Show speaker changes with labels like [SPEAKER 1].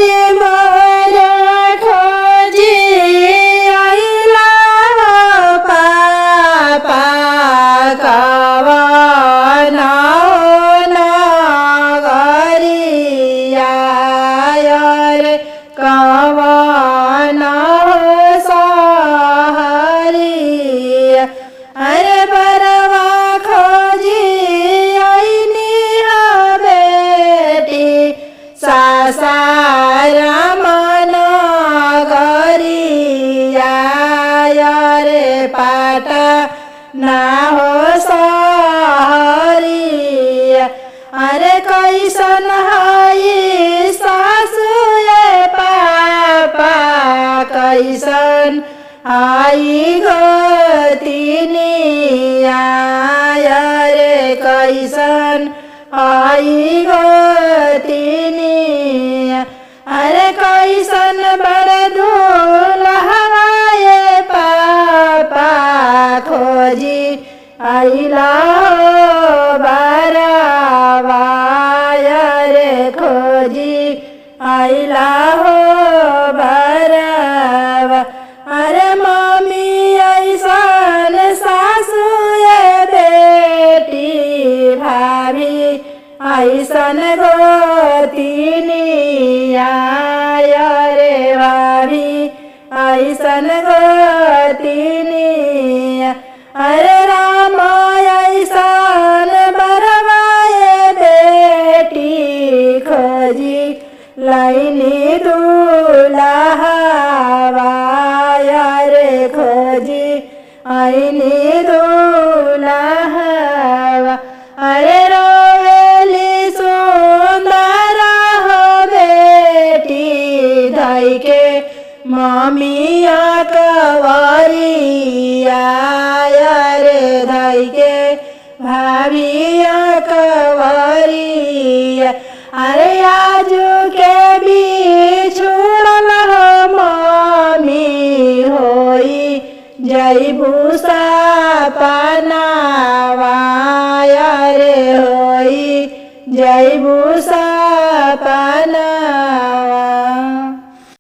[SPEAKER 1] रे मोरा खोजी आइला पापा कवना नगरिया रे कवना सहरिया अरे बरवा खोजी आइनी बेटी सासाराम नगरिया रे पाटना हो सहरिया अरे कैसन हई सासु ये पापा कैसन आई गोतिनिया रे कैसन आई गोतिनिया अरे कैसन बड़ दूल्हा ये पापा खोजी आइला बरवा रे खोजी आइला हो बरवा अरे मम्मी ऐसन सासु ये बेटी भाभी ऐसन गोतिनिया रे भाभी ऐसन गोतिनिया अरे राम ऐसन बरवा ये बेटी खोजी लाइनी दूल्हा रे खोजी आइनी दूल्हा अरे रोवेली सुंदर हो बेटी धई के मम्मिया कवरिया रे धई के भाभिया